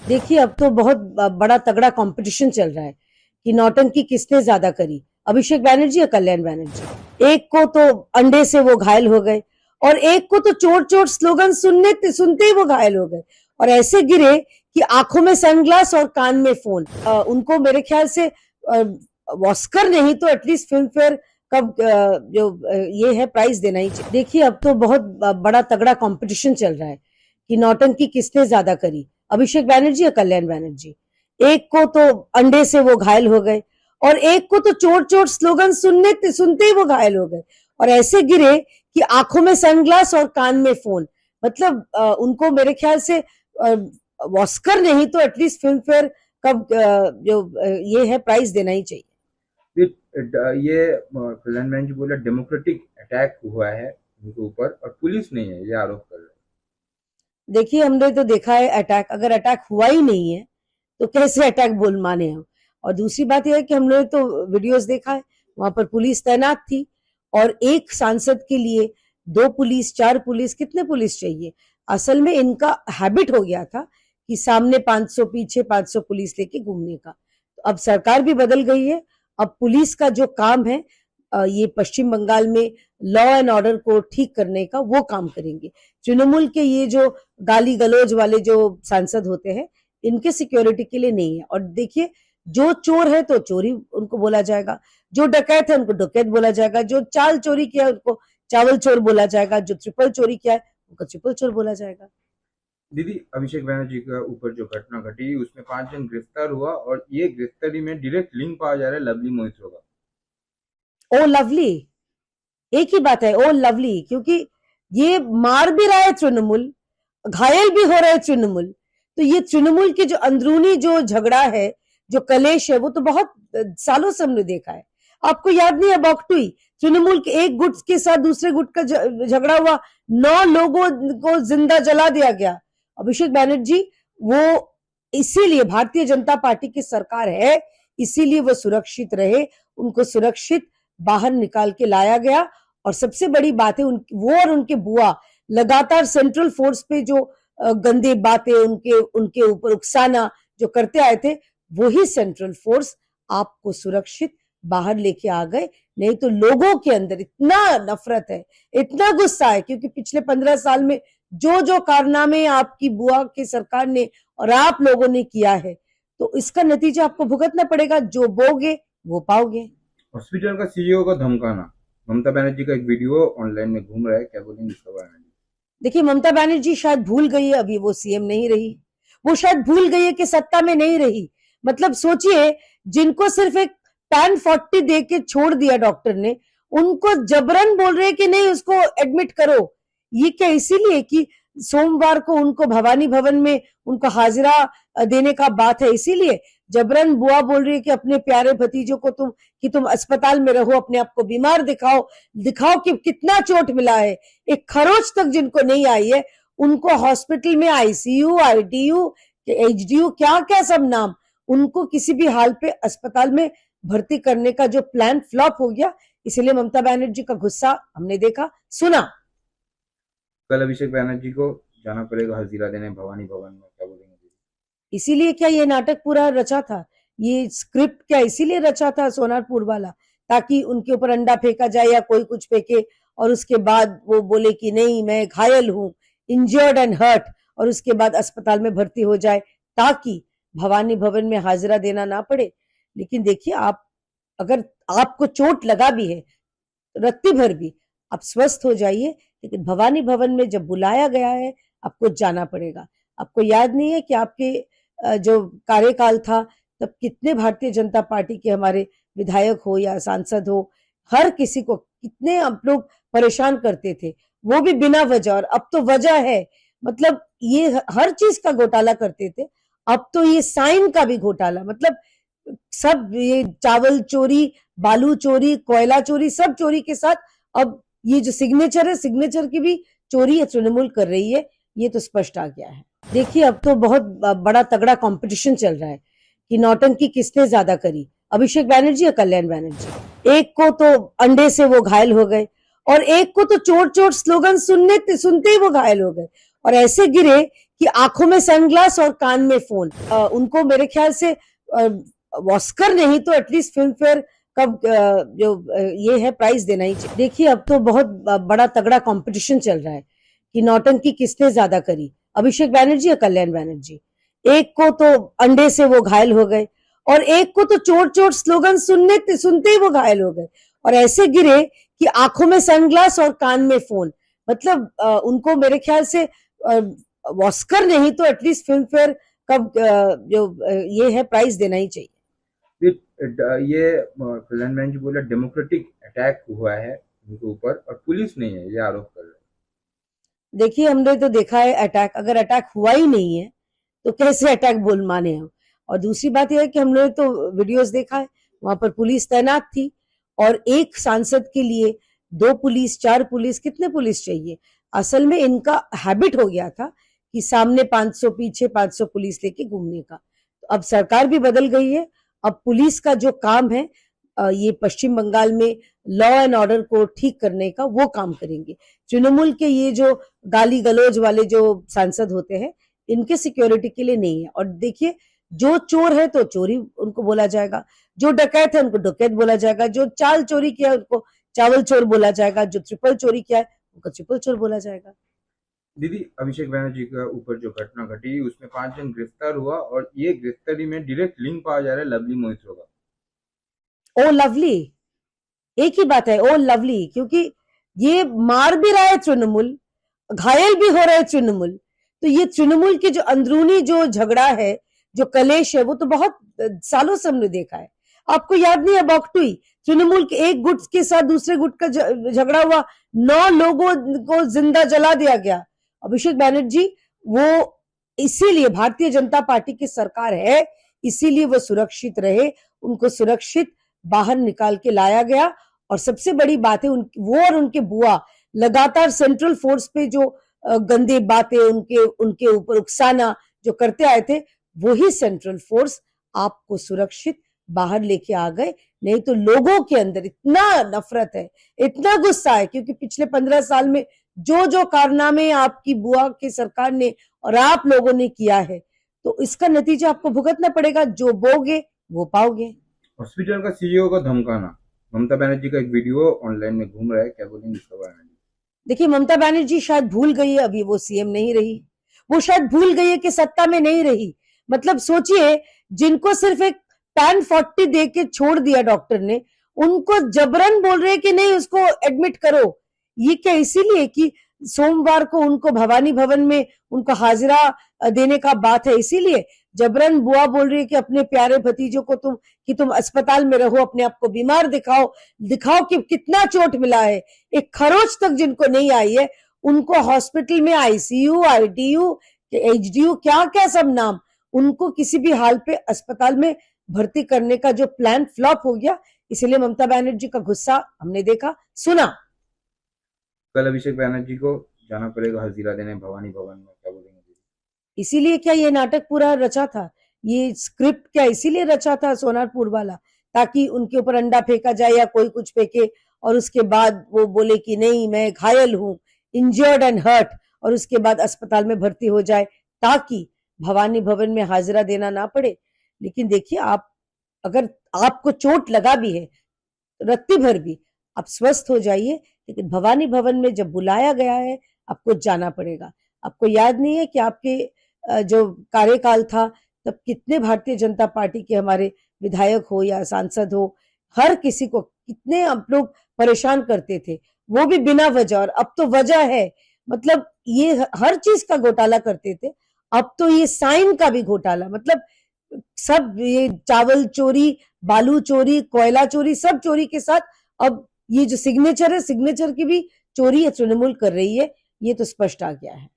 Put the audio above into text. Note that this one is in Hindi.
देखिए अब तो बहुत बड़ा तगड़ा कंपटीशन चल रहा है कि नौटंकी किसने ज्यादा करी, अभिषेक बैनर्जी या कल्याण बैनर्जी। एक को तो अंडे से वो घायल हो गए और एक को तो चोट चोट स्लोगन सुनते ही वो घायल हो गए और ऐसे गिरे कि आंखों में सनग्लास और कान में फोन। उनको मेरे ख्याल से ऑस्कर नहीं तो एटलीस्ट फिल्म फेयर कब ये है प्राइज देना ही चाहिए। देखिए अब तो बहुत बड़ा तगड़ा कंपटीशन चल रहा है कि नौटंकी किसने ज्यादा करी, अभिषेक बैनर्जी या कल्याण बैनर्जी। एक को तो अंडे से वो घायल हो गए और एक को तो चोट चोट स्लोगन सुनते ही वो घायल हो गए और ऐसे गिरे कि आंखों में सनग्लास और कान में फोन। मतलब उनको मेरे ख्याल से ऑस्कर नहीं तो एटलीस्ट फिल्म फेयर कब ये है प्राइज देना ही चाहिए। ये कल्याण बहन जी बोला डेमोक्रेटिक अटैक हुआ है उनके ऊपर और पुलिस नहीं है, ये आरोप कर रहे हैं। देखिए हमने तो देखा है अटैक, अगर अटैक हुआ ही नहीं है तो कैसे अटैक बोल माने हम। और दूसरी बात यह है कि हम लोग तो वीडियोस देखा है, वहां पर पुलिस तैनात थी और एक सांसद के लिए 2 पुलिस 4 पुलिस, कितने पुलिस चाहिए। असल में इनका हैबिट हो गया था कि सामने 500 पीछे 500 पुलिस लेके घूमने का। तो अब सरकार भी बदल गई है, अब पुलिस का जो काम है ये पश्चिम बंगाल में लॉ एंड ऑर्डर को ठीक करने का वो काम करेंगे। तृणमूल के ये जो गाली गलौज वाले जो सांसद होते हैं इनके सिक्योरिटी के लिए नहीं है। और देखिए जो चोर है तो चोरी उनको बोला जाएगा, जो डकैत है उनको डकैत बोला जाएगा, जो चाल चोरी किया है उनको चावल चोर बोला जाएगा, जो ट्रिपल चोरी किया है उनको ट्रिपल चोर बोला जाएगा। दीदी, अभिषेक बैनर्जी के ऊपर जो घटना घटी उसमें 5 जन गिरफ्तार हुआ और ये गिरफ्तारी में डायरेक्ट लिंक पाया जा रहा है लवली मोहित्रो का। ओ लवली, एक ही बात है ओ लवली, क्योंकि ये मार भी रहा है तृणमूल, घायल भी हो रहा है तृणमूल। तो ये तृणमूल की जो अंदरूनी जो झगड़ा है, जो कलेश है, वो तो बहुत सालों से हमने देखा है। आपको याद नहीं है बॉक्टुई, तृणमूल के एक गुट के साथ दूसरे गुट का झगड़ा हुआ, 9 लोगों को जिंदा जला दिया गया। अभिषेक बैनर्जी वो इसीलिए भारतीय जनता पार्टी की सरकार है, इसीलिए वो सुरक्षित रहे, उनको सुरक्षित बाहर निकाल के लाया गया। और सबसे बड़ी बात है वो और उनके बुआ लगातार सेंट्रल फोर्स पे जो गंदे बातें उनके ऊपर उकसाना जो करते आए थे, वही सेंट्रल फोर्स आपको सुरक्षित बाहर लेके आ गए। नहीं तो लोगों के अंदर इतना नफरत है, इतना गुस्सा है, क्योंकि पिछले 15 साल में जो जो कारनामे आपकी बुआ की सरकार ने और आप लोगों ने किया है, तो इसका नतीजा आपको भुगतना पड़ेगा। जो बोगे वो पाओगे। हॉस्पिटल का सीईओ का धमकाना, ममता बनर्जी का एक वीडियो ऑनलाइन में घूम रहा है, क्या बोलेंगे इसके बारे में? देखिए ममता बनर्जी शायद भूल गई है, अभी वो सीएम नहीं रही, वो शायद भूल गई है कि सत्ता में नहीं रही। मतलब सोचिए, जिनको सिर्फ एक पैन 40 दे के छोड़ दिया डॉक्टर ने, उनको जबरन बोल रहे कि नहीं उसको एडमिट करो। ये क्या इसीलिए कि सोमवार को उनको भवानी भवन में उनको हाजिरा देने का बात है, इसीलिए जबरन बुआ बोल रही है कि अपने प्यारे भतीजों को तुम अस्पताल में रहो, अपने आप को बीमार दिखाओ, दिखाओ कि कितना चोट मिला है। एक खरोच तक जिनको नहीं आई है उनको हॉस्पिटल में आईसीयू, आईडीयू, एचडीयू, क्या क्या सब नाम, उनको किसी भी हाल पे अस्पताल में भर्ती करने का जो प्लान फ्लॉप हो गया। इसलिए ममता बनर्जी का गुस्सा हमने देखा सुना। कल अभिषेक बैनर्जी को जाना पड़ेगा हाजिरा देने भवानी भवन में, क्या बोलेंगे? इसीलिए क्या ये नाटक पूरा रचा था, ये स्क्रिप्ट क्या इसीलिए रचा था सोनारपुर वाला, ताकि उनके ऊपर अंडा फेंका जाए या कोई कुछ फेंके और उसके बाद वो बोले कि नहीं मैं घायल हूं, इंजर्ड एंड हर्ट, और उसके बाद अस्पताल में भर्ती हो जाए ताकि भवानी भवन में हाजिरा देना ना पड़े। लेकिन देखिए, आप अगर आपको चोट लगा भी है रत्ती भर भी, आप स्वस्थ हो जाइए, लेकिन भवानी भवन में जब बुलाया गया है आपको जाना पड़ेगा। आपको याद नहीं है कि आपके जो कार्यकाल था तब कितने भारतीय जनता पार्टी के हमारे विधायक हो या सांसद हो, हर किसी को कितने आप लोग परेशान करते थे, वो भी बिना वजह। और अब तो वजह है, मतलब ये हर चीज का घोटाला करते थे, अब तो ये साइन का भी घोटाला, मतलब सब ये चावल चोरी, बालू चोरी, कोयला चोरी, सब चोरी के साथ अब ये जो सिग्नेचर है, सिग्नेचर की भी चोरी तृणमूल कर रही है, ये तो स्पष्ट आ गया है। देखिए अब तो बहुत बड़ा तगड़ा कंपटीशन चल रहा है कि नौटंकी किसने ज्यादा करी, अभिषेक बैनर्जी या कल्याण बैनर्जी। एक को तो अंडे से वो घायल हो गए और एक को तो चोट चोट स्लोगन सुनते ही वो घायल हो गए और ऐसे गिरे कि आंखों में सनग्लास और कान में फोन। उनको मेरे ख्याल से ऑस्कर नहीं तो एटलीस्ट फिल्म फेयर कब ये है प्राइज देना ही चाहिए। देखिए अब तो बहुत बड़ा तगड़ा कंपटीशन चल रहा है कि नौटंकी किसने ज्यादा करी, अभिषेक बैनर्जी या कल्याण बैनर्जी। एक को तो अंडे से वो घायल हो गए और एक को तो चोट चोट स्लोगन सुनते ही वो घायल हो गए और ऐसे गिरे कि आंखों में सनग्लास और कान में फोन। मतलब उनको मेरे ख्याल से ऑस्कर नहीं तो एटलीस्ट फिल्म फेयर कब ये है प्राइज देना ही चाहिए। ये कल्याण बहन जी बोला डेमोक्रेटिक अटैक हुआ है उनके ऊपर और पुलिस नहीं है, ये आरोप कर रहे हैं। देखिए हमने तो देखा है अटैक, अगर अटैक हुआ ही नहीं है तो कैसे अटैक बोल माने हम। और दूसरी बात यह है कि हमने तो वीडियोस देखा है, वहां पर पुलिस तैनात थी और एक सांसद के लिए 2 पुलिस 4 पुलिस, कितने पुलिस चाहिए। असल में इनका हैबिट हो गया था कि सामने 500 पीछे 500 पुलिस लेके घूमने का। तो अब सरकार भी बदल गई है, अब पुलिस का जो काम है ये पश्चिम बंगाल में लॉ एंड ऑर्डर को ठीक करने का वो काम करेंगे। तृणमूल के ये जो गाली गलौज वाले जो सांसद होते हैं इनके सिक्योरिटी के लिए नहीं है। और देखिए जो चोर है तो चोरी उनको बोला जाएगा, जो डकैत है उनको डकैत बोला जाएगा, जो चाल चोरी किया है उनको चावल चोर बोला जाएगा, जो ट्रिपल चोरी किया है उनको ट्रिपल चोर बोला जाएगा। दीदी अभिषेक बैनर्जी के ऊपर जो घटना घटी उसमें 5 जन गिरफ्तार हुआ और ये गिरफ्तारी में डायरेक्ट लिंक पाया जा रहा है लवली मोहित्रो का। ओ लवली, एक ही बात है, ओ लवली, क्योंकि ये मार भी रहा है तृणमूल, घायल भी हो रहा है तृणमूल। तो ये तृणमूल की जो अंदरूनी जो झगड़ा है, जो कलेश है, वो तो बहुत सालों से हमने देखा है। आपको याद नहीं है बॉक्टुई, तृणमूल के एक गुट के साथ दूसरे गुट का झगड़ा हुआ, 9 लोगों को जिंदा जला दिया गया। अभिषेक बैनर्जी वो इसीलिए भारतीय जनता पार्टी की सरकार है, इसीलिए वो सुरक्षित रहे, उनको सुरक्षित बाहर निकाल के लाया गया। और सबसे बड़ी बात है वो और उनके बुआ लगातार सेंट्रल फोर्स पे जो गंदे बातें उनके ऊपर उकसाना जो करते आए थे, वही सेंट्रल फोर्स आपको सुरक्षित बाहर लेके आ गए। नहीं तो लोगों के अंदर इतना नफरत है, इतना गुस्सा है, क्योंकि पिछले 15 साल में जो जो कारनामे आपकी बुआ की सरकार ने और आप लोगों ने किया है, तो इसका नतीजा आपको भुगतना पड़ेगा। जो बोगे वो पाओगे। हॉस्पिटल का सीईओ का धमकाना, ममता बनर्जी का एक वीडियो ऑनलाइन में घूम रहा है, क्या बोलेंगे इसके बारे में? देखिए ममता बनर्जी शायद भूल गई है, अभी वो सीएम नहीं रही, वो शायद भूल गई है कि सत्ता में नहीं रही। मतलब सोचिए, जिनको सिर्फ एक पैन 40 दे के छोड़ दिया डॉक्टर ने, उनको जबरन बोल रहे कि नहीं उसको एडमिट करो। ये क्या इसीलिए कि सोमवार को उनको भवानी भवन में उनको हाजिरा देने का बात है, इसीलिए जबरन बुआ बोल रही है कि अपने प्यारे भतीजों को तुम अस्पताल में रहो, अपने आप को बीमार दिखाओ कि कितना चोट मिला है। एक खरोच तक जिनको नहीं आई है उनको हॉस्पिटल में आईसीयू, आईटीयू, एचडीयू, क्या क्या सब नाम, उनको किसी भी हाल पे अस्पताल में भर्ती करने का जो प्लान फ्लॉप हो गया। इसलिए ममता बनर्जी का गुस्सा हमने देखा, सुना। कल अभिषेक बैनर्जी को जाना पड़ेगा हाजिरा देने भवानी भवन में, क्या बोलेंगे? इसीलिए क्या ये नाटक पूरा रचा था, ये स्क्रिप्ट क्या इसीलिए रचा था सोनारपुर वाला, ताकि उनके ऊपर अंडा फेंका जाए या कोई कुछ फेंके और उसके बाद वो बोले कि नहीं मैं घायल हूं, इंजर्ड एंड हर्ट, और उसके बाद अस्पताल में भर्ती हो जाए ताकि भवानी भवन में हाजिरा देना ना पड़े। लेकिन देखिए, आप अगर आपको चोट लगा भी है रत्ती भर भी, आप स्वस्थ हो जाइए, लेकिन भवानी भवन में जब बुलाया गया है आपको जाना पड़ेगा। आपको याद नहीं है कि आपके जो कार्यकाल था तब कितने भारतीय जनता पार्टी के हमारे विधायक हो या सांसद हो, हर किसी को कितने आप लोग परेशान करते थे, वो भी बिना वजह। और अब तो वजह है, मतलब ये हर चीज का घोटाला करते थे, अब तो ये साइन का भी घोटाला, मतलब सब ये चावल चोरी, बालू चोरी, कोयला चोरी, सब चोरी के साथ अब ये जो सिग्नेचर है, सिग्नेचर की भी चोरी तृणमूल कर रही है, ये तो स्पष्ट आ गया है।